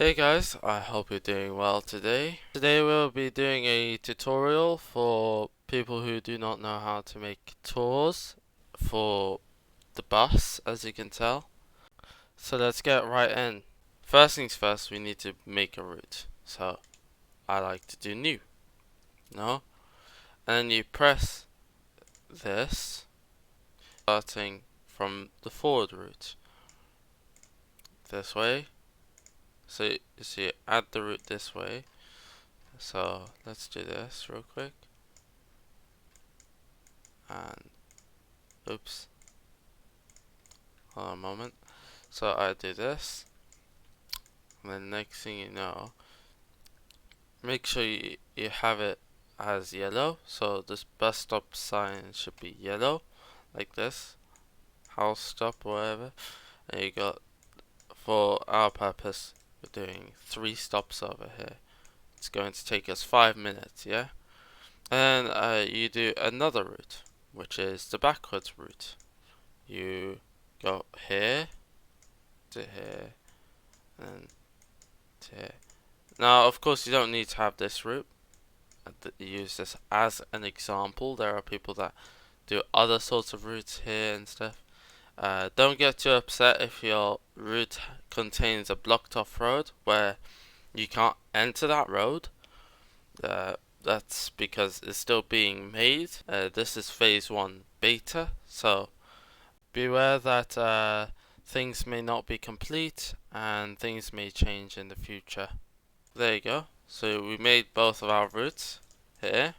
Hey guys, I hope you're doing well today. Today we'll be doing a tutorial for people who do not know how to make tours for the bus, as you can tell. So let's get right in. First things first, we need to make a route. So I like to do new, no? And then you press this, starting from the forward route. This way. So you add the route this way. So let's do this real quick. And oops, hold on a moment. So I do this, and then next thing you know, make sure you have it as yellow. So this bus stop sign should be yellow, like this, house stop or whatever. And you got, for our purpose, we're doing 3 stops over here. It's going to take us 5 minutes, yeah? And you do another route, which is the backwards route. You go here to here and to here. Now, of course, you don't need to have this route. Use this as an example. There are people that do other sorts of routes here and stuff. Don't get too upset if your route contains a blocked off road where you can't enter that road. That's because it's still being made. This is phase 1 beta, so beware that things may not be complete and things may change in the future. There you go. So we made both of our routes here.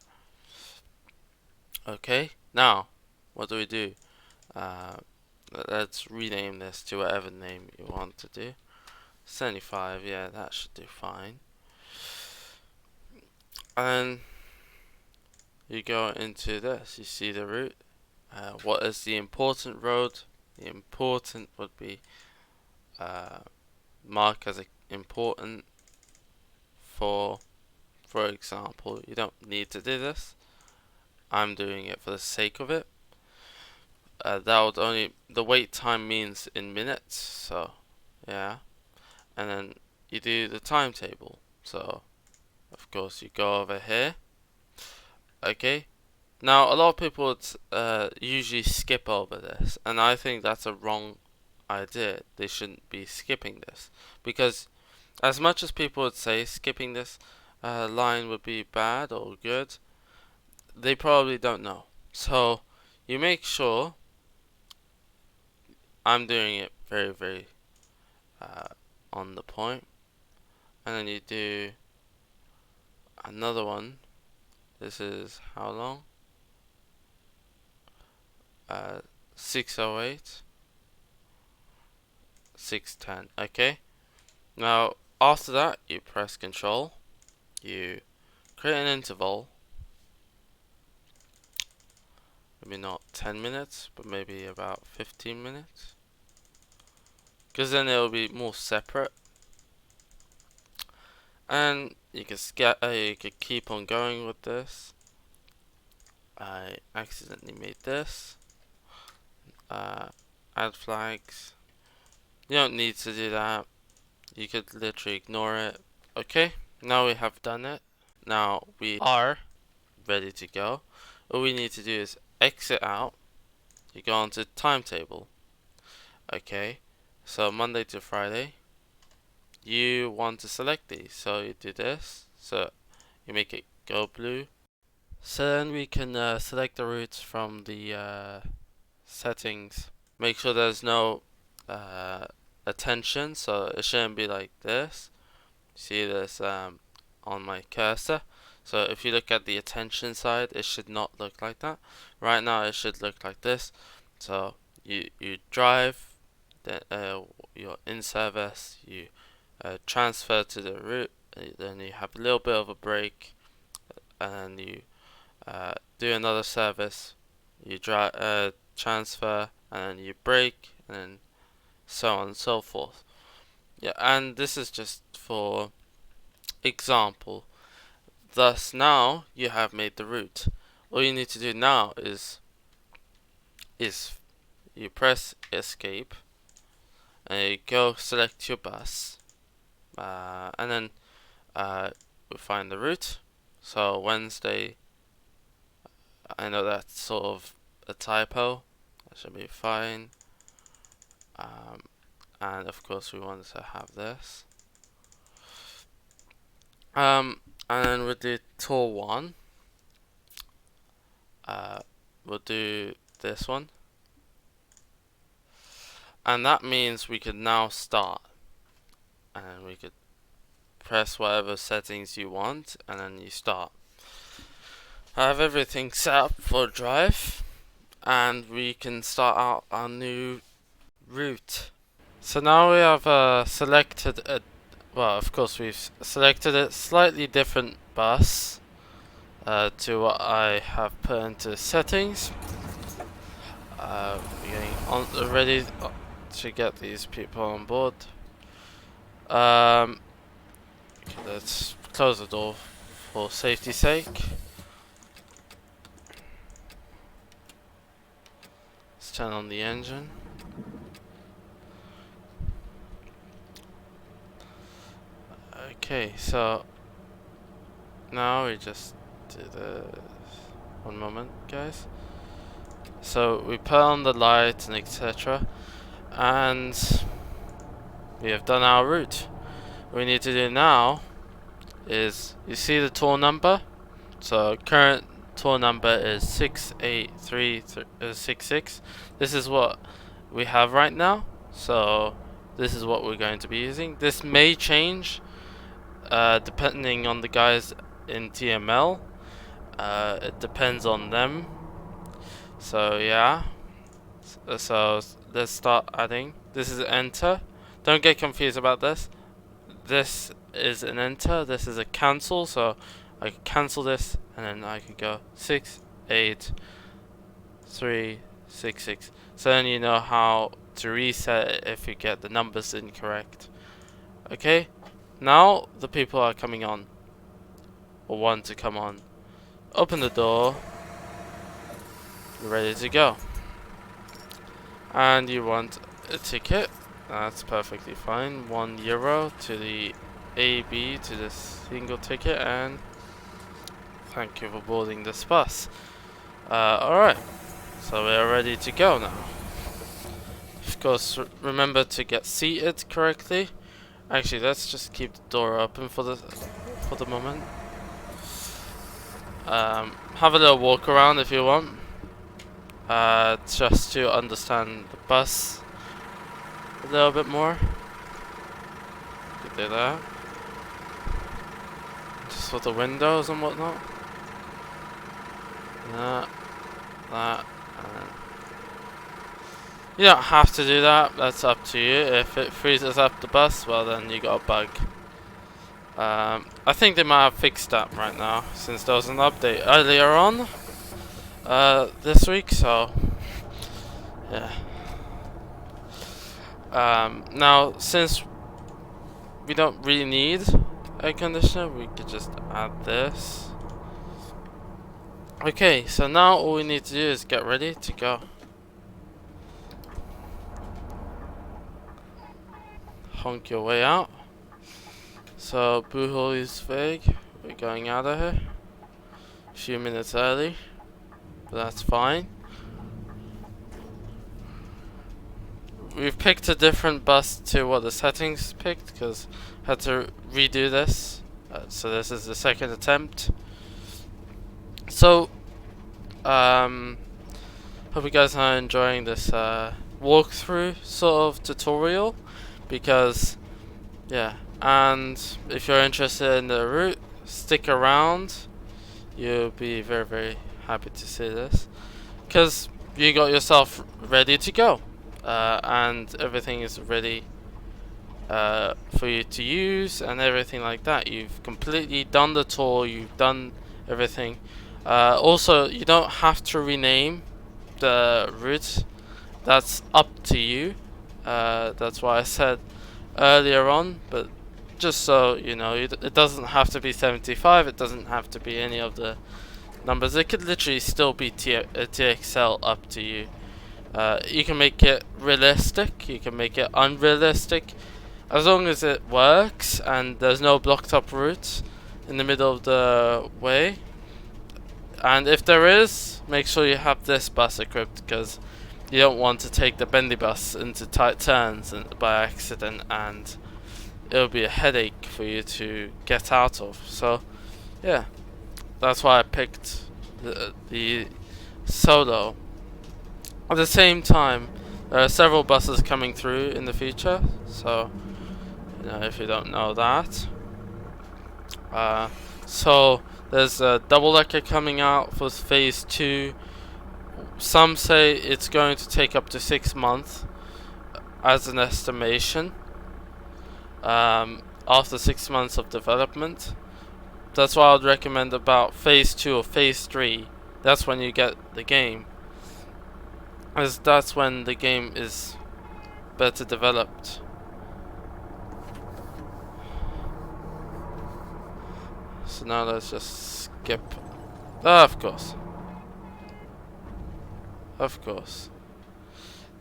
Okay, now what do we do? Uh, let's rename this to whatever name you want to do. 75, yeah, that should do fine. And you go into this, you see the route. What is the important road? The important would be marked as important for example. You don't need to do this. I'm doing it for the sake of it. That would only, the wait time means in minutes, so yeah. And then you do the timetable. So of course you go over here. Okay. Now a lot of people would usually skip over this, and I think that's a wrong idea. They shouldn't be skipping this, because as much as people would say skipping this line would be bad or good, they probably don't know. So you make sure. I'm doing it very on the point, and then you do another one. This is how long? 608, 610. Okay. Now after that, you press Control. You create an interval. Maybe not 10 minutes, but maybe about 15 minutes. Because then it will be more separate. And you can you can keep on going with this. I accidentally made this. Add flags. You don't need to do that. You could literally ignore it. Okay, now we have done it. Now we are ready to go. All we need to do is exit out. You go onto timetable. Okay, so Monday to Friday. You want to select these, so you do this. So you make it go blue. So then we can select the routes from the settings. Make sure there's no attention, so it shouldn't be like this. See this on my cursor. So if you look at the attention side, it should not look like that. Right now it should look like this. So you drive, then you're in service, you transfer to the route, then you have a little bit of a break, and you do another service, you transfer, and then you break, and then so on and so forth. Yeah, and this is just for example. Thus now you have made the route. All you need to do now is you press escape and you go select your bus. and then we find the root. So Wednesday, I know that's sort of a typo. That should be fine. And of course we want to have this. And then with the tour one, we'll do this one. And that means we could now start. And we could press whatever settings you want, and then you start. I have everything set up for drive, and we can start out our new route. So now we have selected a, well, of course we've selected a slightly different bus to what I have put into settings. We're getting on ready to get these people on board. Okay, let's close the door for safety's sake. Let's turn on the engine. Okay, so now we just do the 1 moment, guys. So we put on the light and etc. And we have done our route. What we need to do now is, you see the tour number? So current tour number is 68366. This is what we have right now. So this is what we're going to be using. This may change depending on the guys in TML. It depends on them. So yeah. So let's start adding. This is enter. Don't get confused about this. This is an enter. This is a cancel. So I can cancel this, and then I can go 68366. So then you know how to reset it if you get the numbers incorrect. Okay. Now the people are coming on, or want to come on. Open the door. You're ready to go. And you want a ticket. That's perfectly fine. €1 to the AB to the single ticket, and thank you for boarding this bus. Alright, so we're ready to go now. Of course, remember to get seated correctly. Actually, let's just keep the door open for the moment. Have a little walk around if you want. Just to understand the bus a little bit more. You could do that. Just for the windows and whatnot. That, and then. You don't have to do that, that's up to you. If it freezes up the bus, well then you got a bug. I think they might have fixed that right now, since there was an update earlier on this week, so yeah. Now, since we don't really need air conditioner, we could just add this. Okay, so now all we need to do is get ready to go. Honk your way out. So, Buhol is vague. We're going out of here. A few minutes early, but that's fine. We've picked a different bus to what the settings picked, because I had to redo this. So this is the second attempt. So, hope you guys are enjoying this walkthrough sort of tutorial, because yeah, and if you're interested in the route, stick around. You'll be very, very happy to see this, because you got yourself ready to go, and everything is ready for you to use and everything like that. You've completely done the tour, you've done everything. Also, you don't have to rename the route. That's up to you. That's why I said earlier on, but just so you know, it doesn't have to be 75, it doesn't have to be any of the numbers. It could literally still be TXL, up to you. You can make it realistic, you can make it unrealistic. As long as it works and there's no blocked up routes in the middle of the way. And if there is, make sure you have this bus equipped, because you don't want to take the bendy bus into tight turns by accident, and it'll be a headache for you to get out of. So yeah, that's why I picked the solo. At the same time, there are several buses coming through in the future, so if you don't know that. So there's a double decker coming out for phase 2. Some say it's going to take up to 6 months as an estimation, after 6 months of development. That's why I would recommend about phase 2 or phase 3. That's when you get the game, as that's when the game is better developed. So now let's just skip. Of course. Of course.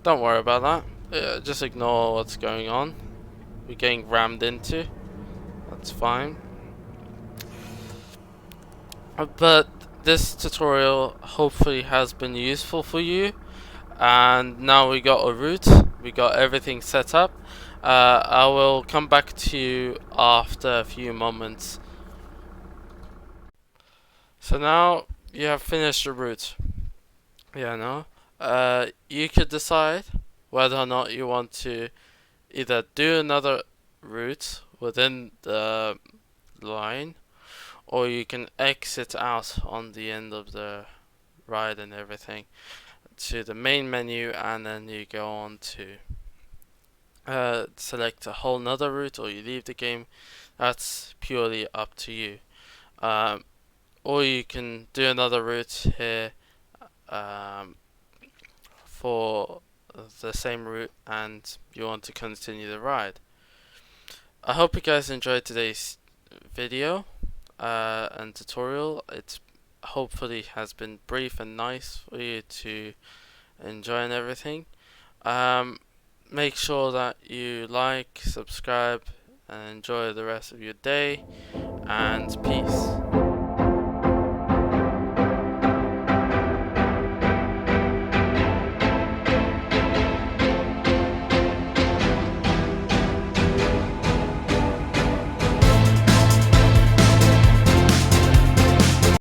Don't worry about that. Just ignore what's going on. We're getting rammed into. That's fine. But this tutorial hopefully has been useful for you. And now we got a route. We got everything set up. I will come back to you after a few moments. So now you have finished the route. Yeah, no. You could decide whether or not you want to either do another route within the line, or you can exit out on the end of the ride and everything to the main menu, and then you go on to select a whole nother route, or you leave the game. That's purely up to you. Or you can do another route here for the same route, and you want to continue the ride. I hope you guys enjoyed today's video and tutorial. It hopefully has been brief and nice for you to enjoy and everything. Make sure that you like, subscribe, and enjoy the rest of your day, and peace.